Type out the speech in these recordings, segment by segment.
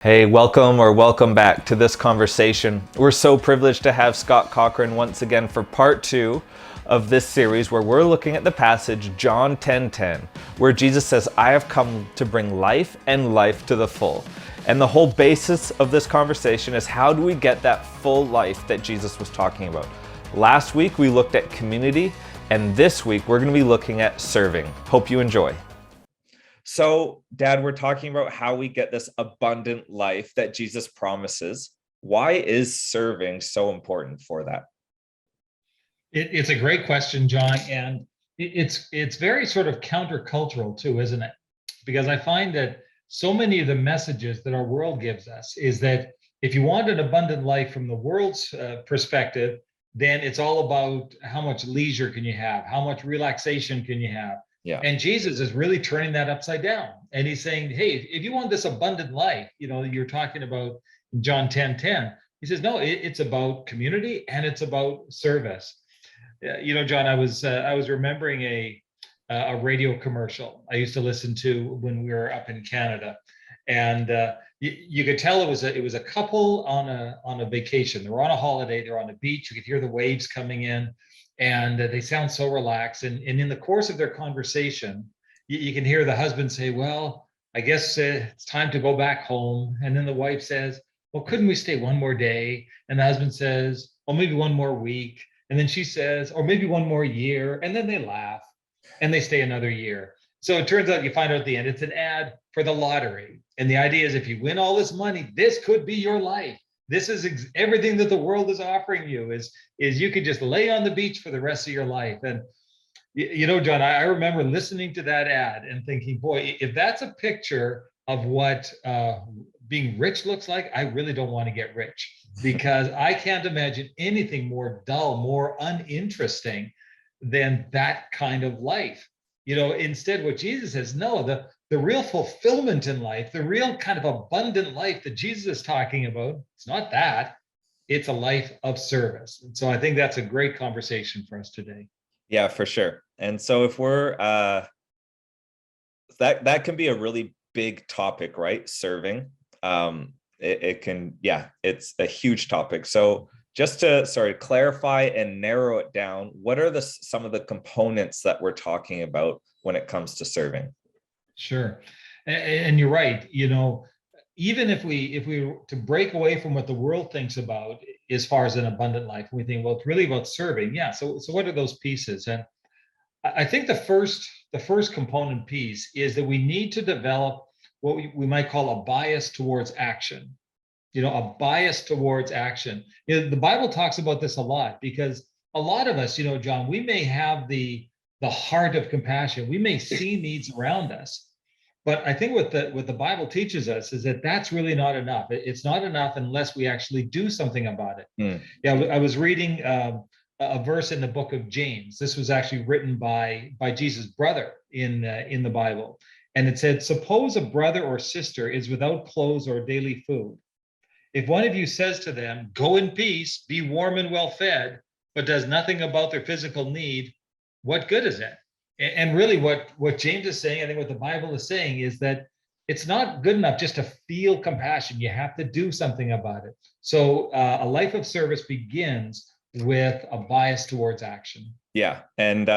Hey, welcome back to this conversation. We're so privileged to have Scott Cochran once again for part 2 of this series where we're looking at the passage John 10:10, where Jesus says, "I have come to bring life and life to the full." And the whole basis of this conversation is how do we get that full life that Jesus was talking about? Last week we looked at community, and this week we're going to be looking at serving. Hope you enjoy. So, Dad, we're talking about how we get this abundant life that Jesus promises. Why is serving so important for that? It's a great question, John, and it's very sort of countercultural too, isn't it? Because I find that so many of the messages that our world gives us is that if you want an abundant life from the world's perspective, then it's all about how much leisure can you have, how much relaxation can you have. Yeah. And Jesus is really turning that upside down. And he's saying, hey, if you want this abundant life, you're talking about John 10:10. He says, no, it's about community and it's about service. John, I was remembering a radio commercial I used to listen to when we were up in Canada, and you could tell it was a couple on a vacation. They were on a holiday. They're on a beach. You could hear the waves coming in, and they sound so relaxed. And in the course of their conversation, you can hear the husband say, "Well, I guess it's time to go back home." And then the wife says, "Well, couldn't we stay one more day?" And the husband says, "Oh, maybe one more week." And then she says, "Or maybe one more year." And then they laugh and they stay another year. So it turns out you find out at the end, it's an ad for the lottery. And the idea is if you win all this money, this could be your life. This is everything that the world is offering you is you could just lay on the beach for the rest of your life. And John, I remember listening to that ad and thinking, boy, if that's a picture of what being rich looks like, I really don't want to get rich, because I can't imagine anything more dull, more uninteresting than that kind of life. Instead, what Jesus says, no, the real fulfillment in life, the real kind of abundant life that Jesus is talking about, it's not that, it's a life of service. And so I think that's a great conversation for us today. Yeah, for sure. And so if we're that can be a really big topic, right? Serving. It can, yeah, it's a huge topic. So just to clarify and narrow it down, what are some of the components that we're talking about when it comes to serving? Sure. And you're right. Even if we were to break away from what the world thinks about as far as an abundant life, we think, well, it's really about serving. Yeah. So what are those pieces? And I think the first component piece is that we need to develop what we might call a bias towards action. A bias towards action. The Bible talks about this a lot, because a lot of us, John, we may have the heart of compassion. We may see needs around us, but I think what the Bible teaches us is that that's really not enough. It's not enough unless we actually do something about it. Yeah, I was reading a verse in the book of James. This was actually written by Jesus' brother in the Bible, and it said, "Suppose a brother or sister is without clothes or daily food. If one of you says to them, 'Go in peace, be warm and well fed,' but does nothing about their physical need, what good is it?" And really what James is saying, I think what the Bible is saying, is that it's not good enough just to feel compassion. You have to do something about it. So a life of service begins with a bias towards action. Yeah. And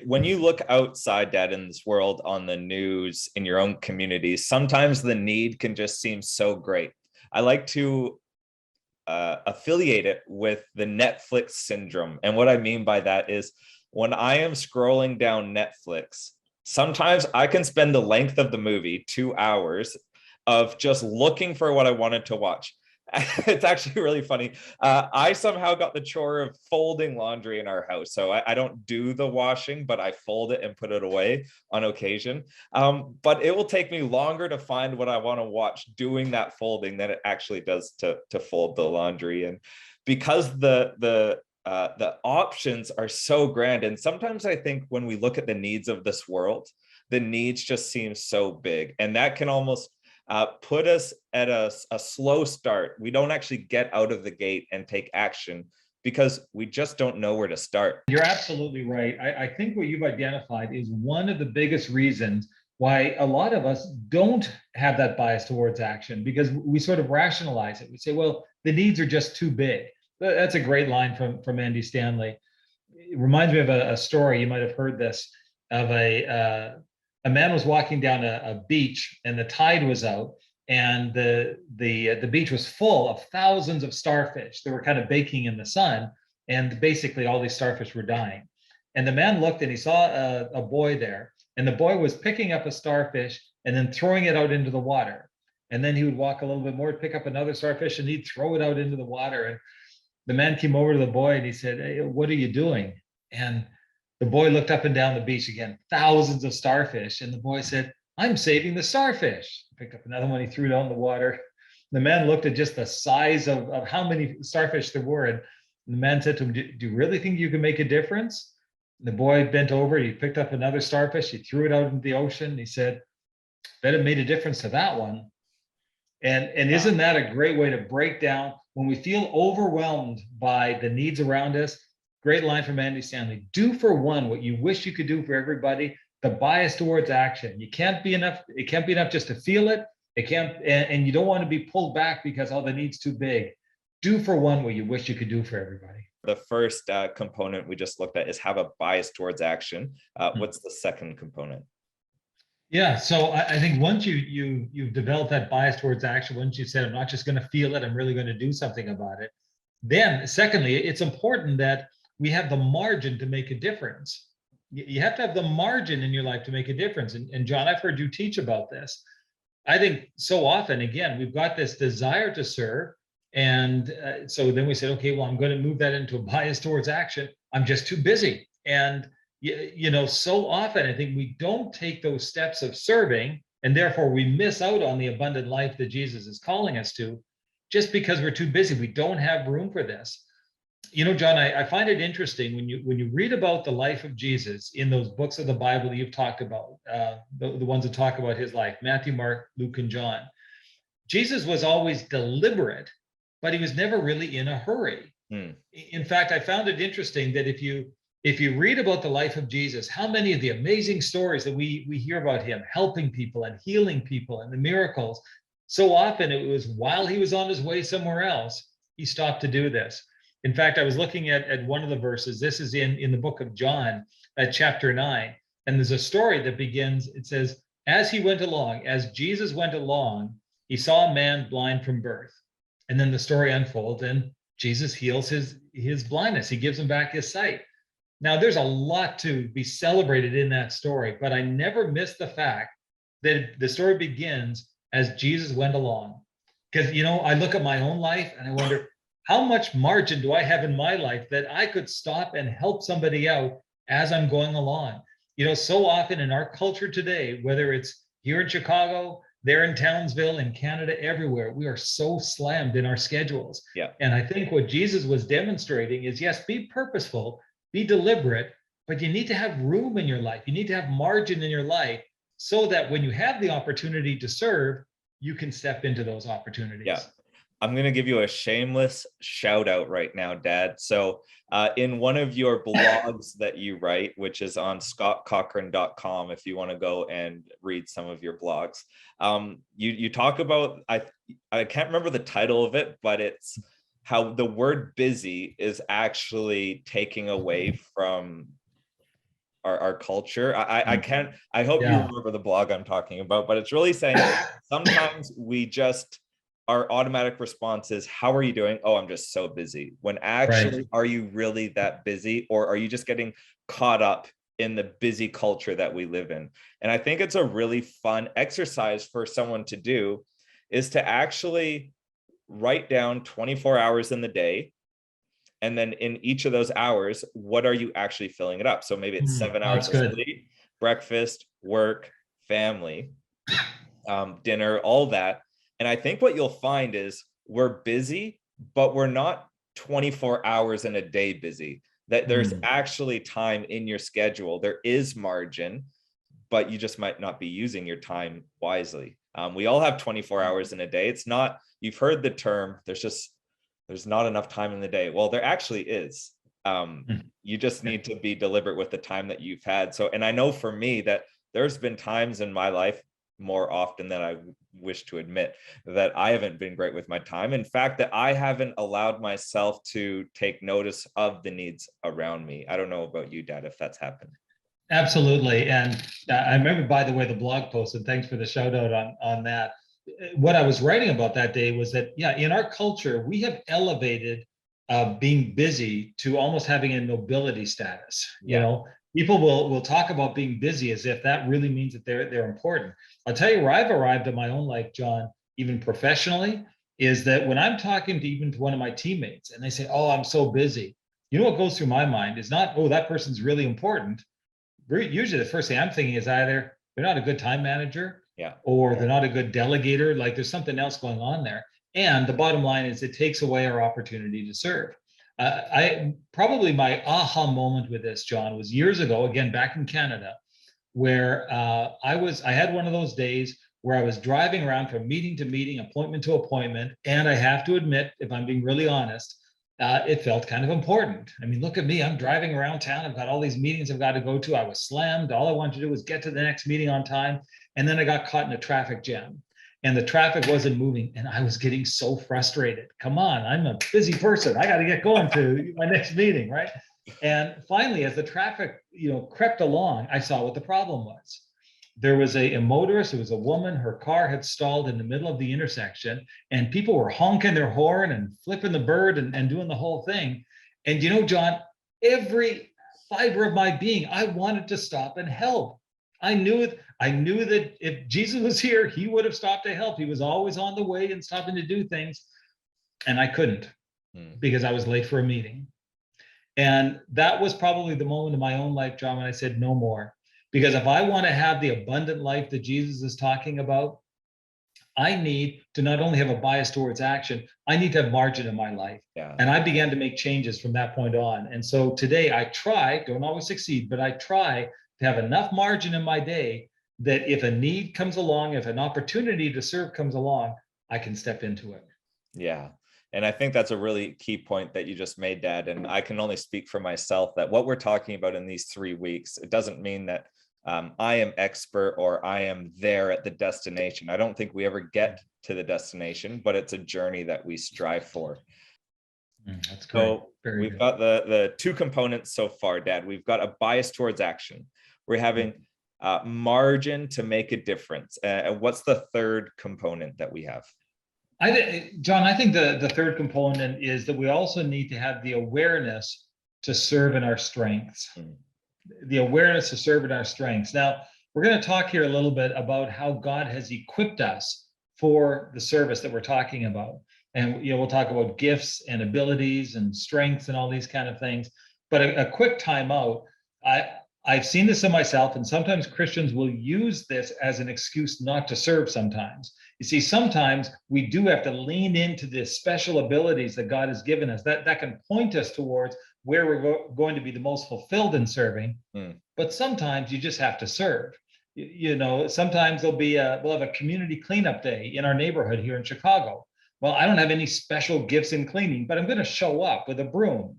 when you look outside, Dad, in this world, on the news, in your own community, sometimes the need can just seem so great. I like to affiliate it with the Netflix syndrome. And what I mean by that is when I am scrolling down Netflix, sometimes I can spend the length of the movie, 2 hours, of just looking for what I wanted to watch. It's actually really funny. I somehow got the chore of folding laundry in our house. So I don't do the washing, but I fold it and put it away on occasion. But it will take me longer to find what I want to watch doing that folding than it actually does to fold the laundry. And because the options are so grand, and sometimes I think when we look at the needs of this world, the needs just seem so big, and that can almost put us at a slow start. We don't actually get out of the gate and take action because we just don't know where to start. You're absolutely right. I think what you've identified is one of the biggest reasons why a lot of us don't have that bias towards action, because we sort of rationalize it. We say, well, the needs are just too big. That's a great line from Andy Stanley. It reminds me of a story, you might have heard this, of a man was walking down a beach, and the tide was out, and the beach was full of thousands of starfish that were kind of baking in the sun, and basically all these starfish were dying. And the man looked, and he saw a boy there, and the boy was picking up a starfish and then throwing it out into the water. And then he would walk a little bit more, pick up another starfish, and he'd throw it out into the water. And the man came over to the boy and he said, "Hey, what are you doing?" And the boy looked up and down the beach again, thousands of starfish. And the boy said, "I'm saving the starfish." Picked up another one, he threw it out in the water. The man looked at just the size of how many starfish there were. And the man said to him, "Do you really think you can make a difference?" And the boy bent over, he picked up another starfish, he threw it out into the ocean. He said, "Bet it made a difference to that one." And isn't that a great way to break down when we feel overwhelmed by the needs around us? Great line from Andy Stanley. Do for one what you wish you could do for everybody. The bias towards action. You can't be enough. It can't be enough just to feel it. It can't, and you don't want to be pulled back because the need's too big. Do for one what you wish you could do for everybody. The first component we just looked at is have a bias towards action. What's the second component? Yeah, so I think once you've developed that bias towards action, once you said, "I'm not just going to feel it, I'm really going to do something about it," then secondly, it's important that we have the margin to make a difference. You have to have the margin in your life to make a difference. And John, I've heard you teach about this. I think so often, again, we've got this desire to serve. And so then we said, okay, well, I'm going to move that into a bias towards action. I'm just too busy. And so often I think we don't take those steps of serving, and therefore we miss out on the abundant life that Jesus is calling us to, just because we're too busy. We don't have room for this. John, I find it interesting when you read about the life of Jesus in those books of the Bible that you've talked about, the ones that talk about his life, Matthew, Mark, Luke, and John. Jesus was always deliberate, but he was never really in a hurry. In fact, I found it interesting that if you read about the life of Jesus, how many of the amazing stories that we hear about him helping people and healing people and the miracles, so often it was while he was on his way somewhere else, he stopped to do this. In fact, I was looking at one of the verses. This is in the book of John, chapter 9. And there's a story that begins, it says, as Jesus went along, he saw a man blind from birth. And then the story unfolds and Jesus heals his blindness. He gives him back his sight. Now, there's a lot to be celebrated in that story, but I never miss the fact that the story begins as Jesus went along. Because, I look at my own life and I wonder, how much margin do I have in my life that I could stop and help somebody out as I'm going along? So often in our culture today, whether it's here in Chicago, there in Townsville, in Canada, everywhere, we are so slammed in our schedules. Yeah. And I think what Jesus was demonstrating is, yes, be purposeful, be deliberate, but you need to have room in your life. You need to have margin in your life so that when you have the opportunity to serve, you can step into those opportunities. Yeah. I'm going to give you a shameless shout out right now, Dad. So in one of your blogs that you write, which is on scottcochran.com, if you want to go and read some of your blogs, you talk about, I can't remember the title of it, but it's how the word busy is actually taking away from our culture. I hope you remember the blog I'm talking about, but it's really saying sometimes our automatic response is, how are you doing? Oh, I'm just so busy. When actually, Are you really that busy? Or are you just getting caught up in the busy culture that we live in? And I think it's a really fun exercise for someone to do, is to actually write down 24 hours in the day. And then in each of those hours, what are you actually filling it up? So maybe it's 7 hours of sleep, breakfast, work, family, dinner, all that. And I think what you'll find is we're busy, but we're not 24 hours in a day busy. That there's actually time in your schedule. There is margin, but you just might not be using your time wisely. We all have 24 hours in a day. It's not, you've heard the term, there's not enough time in the day. Well, there actually is. You just need to be deliberate with the time that you've had. So, and I know for me that there's been times in my life, more often than I wish to admit, that I haven't been great with my time. In fact, that I haven't allowed myself to take notice of the needs around me. I don't know about you, Dad, if that's happened. Absolutely. And I remember, by the way, the blog post, and thanks for the shout out on that. What I was writing about that day was that, yeah, in our culture, we have elevated being busy to almost having a nobility status. You Yeah. know, people will talk about being busy as if that really means that they're important. I'll tell you where I've arrived in my own life, John, even professionally, is that when I'm talking to even to one of my teammates and they say, "Oh, I'm so busy," you know what goes through my mind is not, "Oh, that person's really important." Usually the first thing I'm thinking is either they're not a good time manager, Yeah. or they're not a good delegator. Like there's something else going on there. And the bottom line is it takes away our opportunity to serve. I probably my aha moment with this, John, was years ago, again back in Canada, where I had one of those days where I was driving around from meeting to meeting, appointment to appointment, and I have to admit, if I'm being really honest, it felt kind of important. I mean, look at me, I'm driving around town. I've got all these meetings I've got to go to. I was slammed. All I wanted to do was get to the next meeting on time. And then I got caught in a traffic jam and the traffic wasn't moving. And I was getting so frustrated. Come on, I'm a busy person. I got to get going to my next meeting, right? And finally, as the traffic, crept along, I saw what the problem was. There was a motorist, it was a woman, her car had stalled in the middle of the intersection, and people were honking their horn and flipping the bird and doing the whole thing. And John, every fiber of my being, I wanted to stop and help. I knew that if Jesus was here, he would have stopped to help. He was always on the way and stopping to do things. And I couldn't because I was late for a meeting. And that was probably the moment in my own life, John, when I said no more. Because if I want to have the abundant life that Jesus is talking about, I need to not only have a bias towards action, I need to have margin in my life. Yeah. And I began to make changes from that point on. And so today I don't always succeed, but I try to have enough margin in my day that if a need comes along, if an opportunity to serve comes along, I can step into it. Yeah. And I think that's a really key point that you just made, Dad. And I can only speak for myself that what we're talking about in these 3 weeks, it doesn't mean that I am expert or I am there at the destination. I don't think we ever get to the destination, but it's a journey that we strive for. That's great. So we've got the 2 components so far, Dad. We've got a bias towards action. We're having margin to make a difference. And what's the third component that we have? John, I think the third component is that we also need to have the awareness to serve in our strengths. The awareness to serve in our strengths. Now, we're going to talk here a little bit about how God has equipped us for the service that we're talking about. And we'll talk about gifts and abilities and strengths and all these kind of things. But a quick time out, I've seen this in myself, and sometimes Christians will use this as an excuse not to serve sometimes. You see, sometimes we do have to lean into the special abilities that God has given us that can point us towards where we're going to be the most fulfilled in serving. But sometimes you just have to serve. Sometimes we'll have a community cleanup day in our neighborhood here in Chicago. Well, I don't have any special gifts in cleaning, but I'm going to show up with a broom,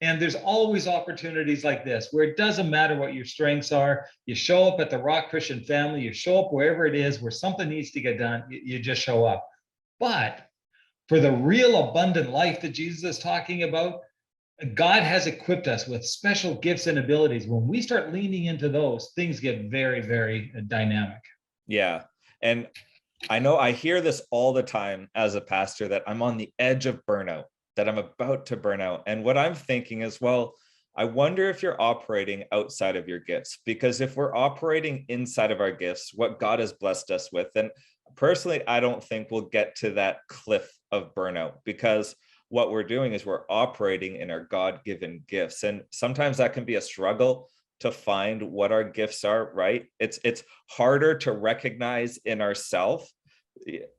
and there's always opportunities like this where it doesn't matter what your strengths are. You show up at the Rock Christian Family, you show up wherever it is where something needs to get done, you just show up. But for the real abundant life that Jesus is talking about, God has equipped us with special gifts and abilities. When we start leaning into those, things get very, very dynamic. Yeah. And I know I hear this all the time as a pastor that I'm on the edge of burnout, that I'm about to burn out. And what I'm thinking is, well, I wonder if you're operating outside of your gifts, because if we're operating inside of our gifts, what God has blessed us with, then personally, I don't think we'll get to that cliff of burnout, because what we're doing is we're operating in our God-given gifts. And sometimes that can be a struggle to find what our gifts are, right? It's harder to recognize in ourselves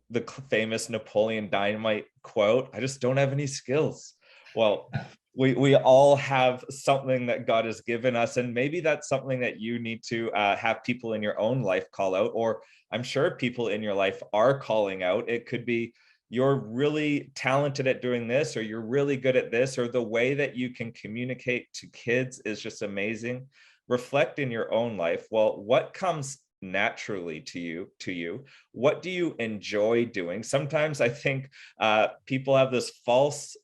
the famous Napoleon Dynamite quote, "I just don't have any skills." Well, we all have something that God has given us, and maybe that's something that you need to have people in your own life call out, or I'm sure people in your life are calling out. It could be you're really talented at doing this, or you're really good at this, or the way that you can communicate to kids is just amazing. reflect in your own life, well, what comes naturally to you? What do you enjoy doing? Sometimes I think people have this false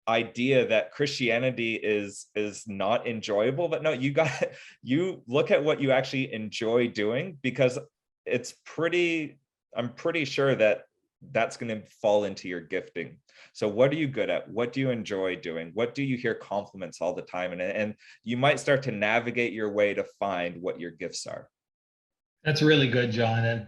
idea that Christianity is not enjoyable, but no, you look at what you actually enjoy doing, because I'm pretty sure that that's going to fall into your gifting. So what are you good at? What do you enjoy doing? What do you hear compliments all the time? And you might start to navigate your way to find what your gifts are. That's really good, John. And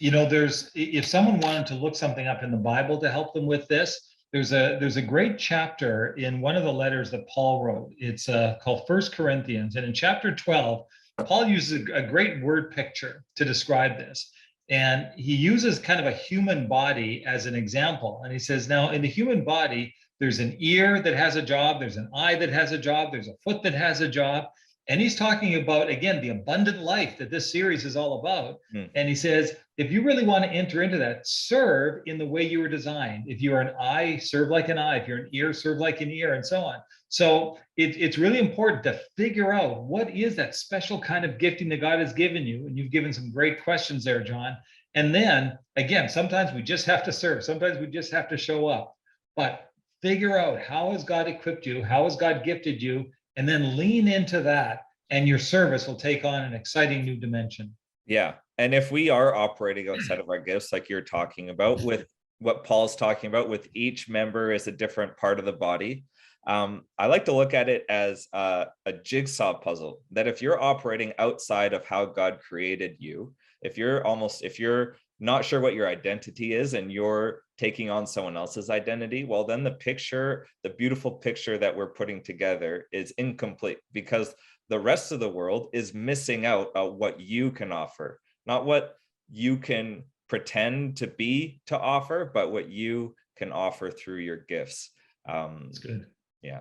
there's, if someone wanted to look something up in the Bible to help them with this, there's a great chapter in one of the letters that Paul wrote. It's called First Corinthians, and in chapter 12, Paul uses a great word picture to describe this. And he uses kind of a human body as an example. And he says, now in the human body, there's an ear that has a job, there's an eye that has a job, there's a foot that has a job. And he's talking about, again, the abundant life that this series is all about. And he says, if you really want to enter into that, serve in the way you were designed. If you're an eye, serve like an eye. If you're an ear, serve like an ear, and so on. So it's really important to figure out what is that special kind of gifting that God has given you. And you've given some great questions there, John. And then, again, sometimes we just have to serve. Sometimes we just have to show up. But figure out, how has God equipped you? How has God gifted you? And then lean into that, and your service will take on an exciting new dimension. Yeah. And if we are operating outside of our gifts, like you're talking about, with what Paul's talking about, with each member is a different part of the body. I like to look at it as a jigsaw puzzle, that if you're operating outside of how God created you, if you're not sure what your identity is and you're taking on someone else's identity, well, then the beautiful picture that we're putting together is incomplete, because the rest of the world is missing out on what you can offer, not what you can pretend to be to offer, but what you can offer through your gifts. That's good. Yeah.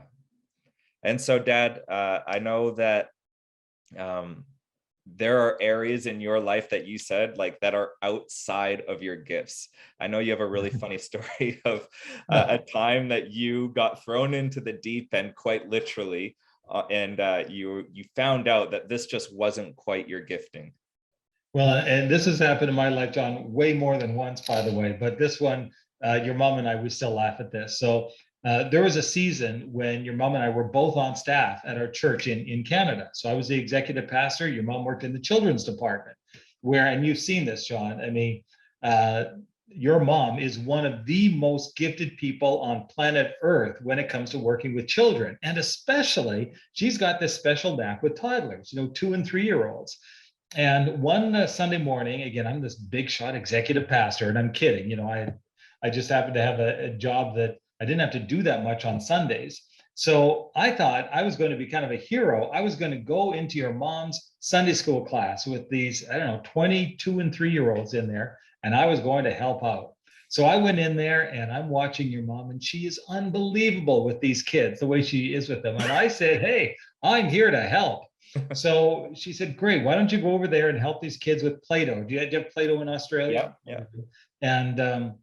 And so, Dad, I know that there are areas in your life that you said, like, that are outside of your gifts. I know you have a really funny story of a time that you got thrown into the deep end, quite literally, and you found out that this just wasn't quite your gifting. Well, and this has happened in my life, John, way more than once, by the way. But this one, your mom and I, we still laugh at this. So there was a season when your mom and I were both on staff at our church in Canada. So I was the executive pastor. Your mom worked in the children's department, and you've seen this, John. I mean, your mom is one of the most gifted people on planet Earth when it comes to working with children. And especially, she's got this special knack with toddlers, 2 and 3 year olds. And one Sunday morning, again, I'm this big shot executive pastor, and I'm kidding. I just happened to have a job that I didn't have to do that much on Sundays. So I thought I was going to be kind of a hero. I was going to go into your mom's Sunday school class with these, 22 and 3 year olds in there, and I was going to help out. So I went in there, and I'm watching your mom, and she is unbelievable with these kids, the way she is with them. And I said, hey, I'm here to help. So she said, great, why don't you go over there and help these kids with Play-Doh? Do you have Play-Doh in Australia? Yeah. And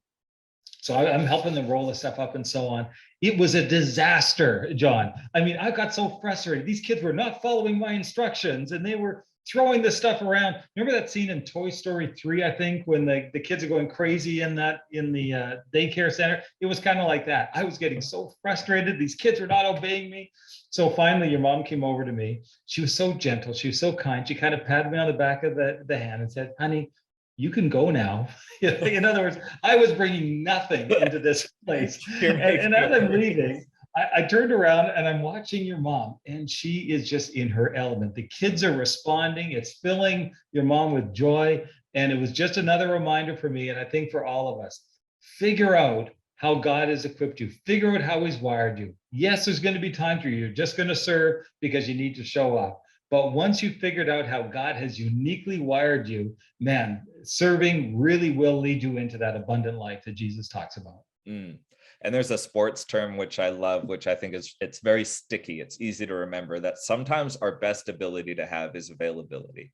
so I'm helping them roll the stuff up and so on. It was a disaster, John. I mean, I got so frustrated. These kids were not following my instructions, and they were throwing this stuff around. Remember that scene in Toy Story 3, I think, when the kids are going crazy in the daycare center? It was kind of like that. I was getting so frustrated. These kids were not obeying me. So finally, your mom came over to me. She was so gentle. She was so kind. She kind of patted me on the back of the hand and said, honey, you can go now. In other words, I was bringing nothing into this place. And as I'm leaving, I turned around and I'm watching your mom, and she is just in her element. The kids are responding. It's filling your mom with joy. And it was just another reminder for me, and I think for all of us, figure out how God has equipped you. Figure out how he's wired you. Yes, there's going to be times where you're just going to serve because you need to show up. But once you've figured out how God has uniquely wired you, man, serving really will lead you into that abundant life that Jesus talks about. And there's a sports term, which I love, which I think it's very sticky. It's easy to remember, that sometimes our best ability to have is availability.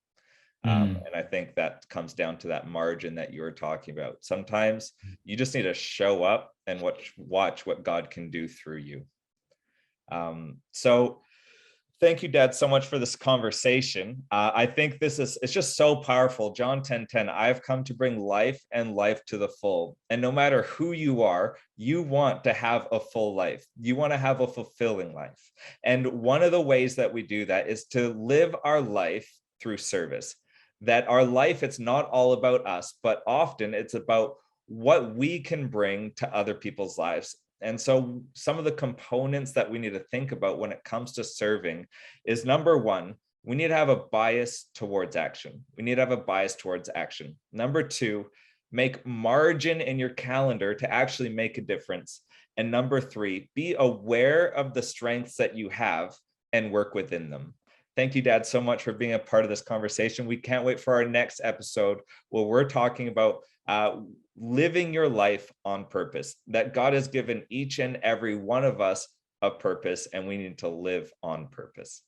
And I think that comes down to that margin that you were talking about. Sometimes you just need to show up and watch what God can do through you. So Thank you, Dad, so much for this conversation. I think it's just so powerful. John 10:10, I've come to bring life and life to the full. And no matter who you are, you want to have a full life. You want to have a fulfilling life. And one of the ways that we do that is to live our life through service. That our life, it's not all about us, but often it's about what we can bring to other people's lives. And so some of the components that we need to think about when it comes to serving is, number one, we need to have a bias towards action. We need to have a bias towards action. Number two, make margin in your calendar to actually make a difference. And number three, be aware of the strengths that you have and work within them. Thank you, Dad, so much for being a part of this conversation. We can't wait for our next episode where we're talking about living your life on purpose, that God has given each and every one of us a purpose, and we need to live on purpose.